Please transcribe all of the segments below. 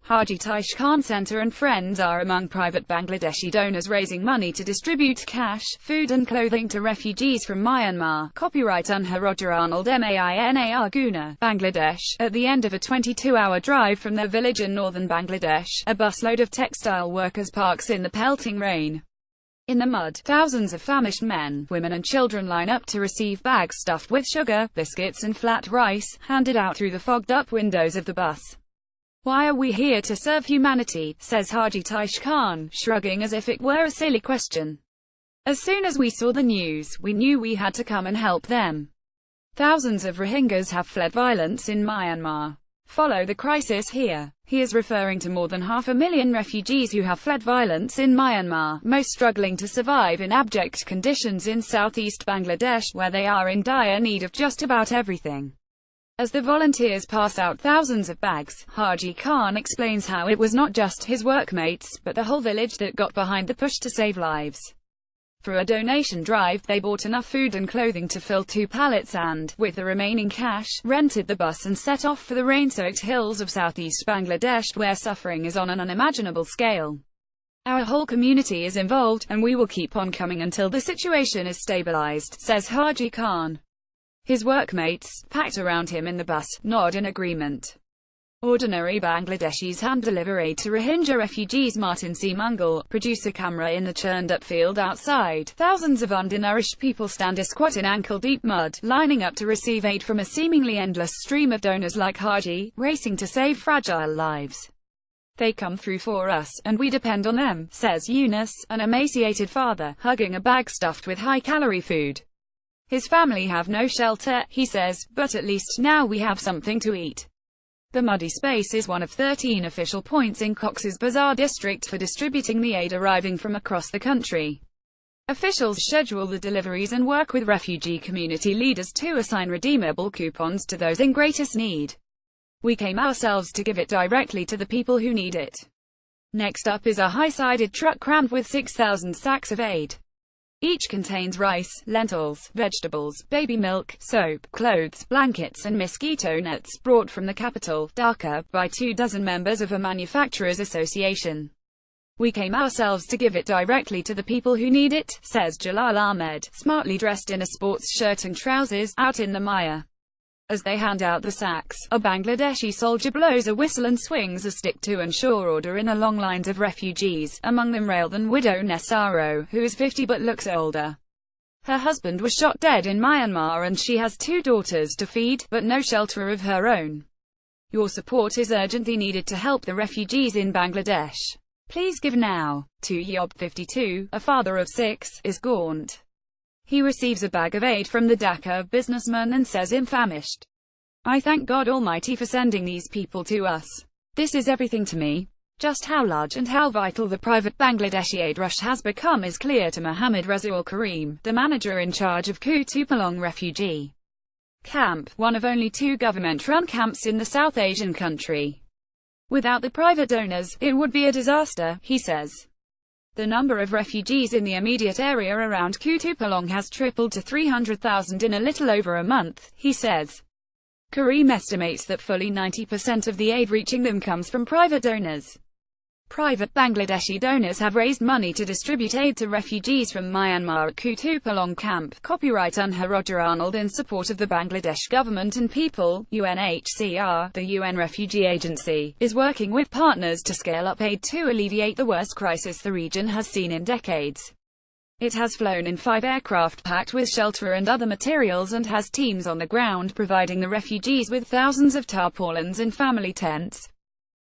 Haji Taish Khan Center and friends are among private Bangladeshi donors raising money to distribute cash, food and clothing to refugees from Myanmar. Copyright UNHCRRoger Arnold MAINAR GUNA, Bangladesh. At the end of a 22-hour drive from their village in northern Bangladesh, a busload of textile workers parks in the pelting rain. In the mud, thousands of famished men, women and children line up to receive bags stuffed with sugar, biscuits and flat rice, handed out through the fogged-up windows of the bus. "Why are we here to serve humanity?" says Haji Taish Khan, shrugging as if it were a silly question. "As soon as we saw the news, we knew we had to come and help them. Thousands of Rohingyas have fled violence in Myanmar. Follow the crisis here." He is referring to more than 500,000 refugees who have fled violence in Myanmar, most struggling to survive in abject conditions in southeast Bangladesh, where they are in dire need of just about everything. As the volunteers pass out thousands of bags, Haji Khan explains how it was not just his workmates, but the whole village that got behind the push to save lives. Through a donation drive, they bought enough food and clothing to fill 2 pallets and, with the remaining cash, rented the bus and set off for the rain-soaked hills of southeast Bangladesh, where suffering is on an unimaginable scale. "Our whole community is involved, and we will keep on coming until the situation is stabilized," says Haji Khan. His workmates, packed around him in the bus, nod in agreement. Ordinary Bangladeshis hand-deliver aid to Rohingya refugees. Martin C. Mungal, produce a camera in the churned-up field outside. Thousands of undernourished people stand a squat in ankle-deep mud, lining up to receive aid from a seemingly endless stream of donors like Haji, racing to save fragile lives. "They come through for us, and we depend on them," says Yunus, an emaciated father, hugging a bag stuffed with high-calorie food. His family have no shelter, he says, but at least now we have something to eat. The muddy space is one of 13 official points in Cox's Bazar district for distributing the aid arriving from across the country. Officials schedule the deliveries and work with refugee community leaders to assign redeemable coupons to those in greatest need. "We came ourselves to give it directly to the people who need it." Next up is a high-sided truck crammed with 6,000 sacks of aid. Each contains rice, lentils, vegetables, baby milk, soap, clothes, blankets and mosquito nets, brought from the capital, Dhaka, by 24 members of a manufacturers association. "We came ourselves to give it directly to the people who need it," says Jalal Ahmed, smartly dressed in a sports shirt and trousers, out in the mire. As they hand out the sacks, a Bangladeshi soldier blows a whistle and swings a stick to ensure order in the long lines of refugees, among them railed-than widow Nesaro, who is 50 but looks older. Her husband was shot dead in Myanmar and she has 2 daughters to feed, but no shelter of her own. "Your support is urgently needed to help the refugees in Bangladesh. Please give now." To Yob, 52, a father of 6, is gaunt. He receives a bag of aid from the Dhaka businessman and says, "I'm famished. I thank God Almighty for sending these people to us. This is everything to me." Just how large and how vital the private Bangladeshi aid rush has become is clear to Mohammed Razaul Karim, the manager in charge of Kutupalong refugee camp, one of only 2 government-run camps in the South Asian country. "Without the private donors, it would be a disaster," he says. The number of refugees in the immediate area around Kutupalong has tripled to 300,000 in a little over a month, he says. Karim estimates that fully 90% of the aid reaching them comes from private donors. Private Bangladeshi donors have raised money to distribute aid to refugees from Myanmar at Kutupalong camp. Copyright UNHCRRoger Arnold in support of the Bangladesh government and people. UNHCR, the UN Refugee Agency, is working with partners to scale up aid to alleviate the worst crisis the region has seen in decades. It has flown in 5 aircraft packed with shelter and other materials and has teams on the ground providing the refugees with thousands of tarpaulins and family tents.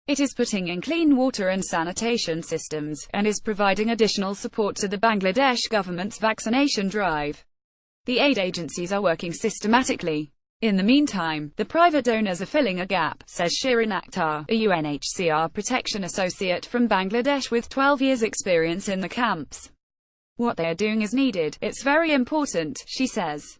It is putting in clean water and sanitation systems, and is providing additional support to the Bangladesh government's vaccination drive. The aid agencies are working systematically. In the meantime, the private donors are filling a gap, says Shirin Akhtar, a UNHCR protection associate from Bangladesh with 12 years' experience in the camps. "What they are doing is needed, it's very important," she says.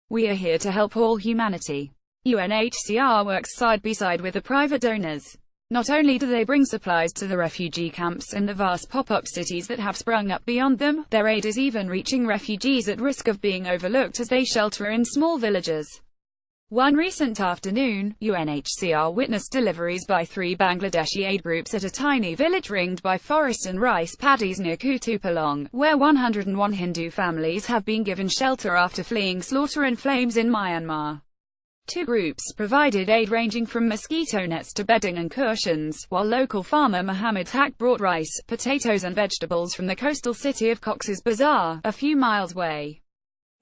"We are here to help all humanity." UNHCR works side by side with the private donors. Not only do they bring supplies to the refugee camps and the vast pop-up cities that have sprung up beyond them, their aid is even reaching refugees at risk of being overlooked as they shelter in small villages. One recent afternoon, UNHCR witnessed deliveries by 3 Bangladeshi aid groups at a tiny village ringed by forest and rice paddies near Kutupalong, where 101 Hindu families have been given shelter after fleeing slaughter and flames in Myanmar. 2 groups provided aid ranging from mosquito nets to bedding and cushions, while local farmer Muhammad Haq brought rice, potatoes and vegetables from the coastal city of Cox's Bazar, a few miles away.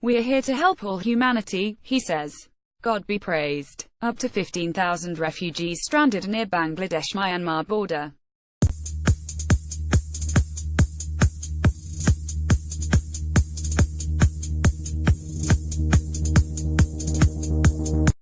"We are here to help all humanity," he says. God be praised. Up to 15,000 refugees stranded near Bangladesh-Myanmar border.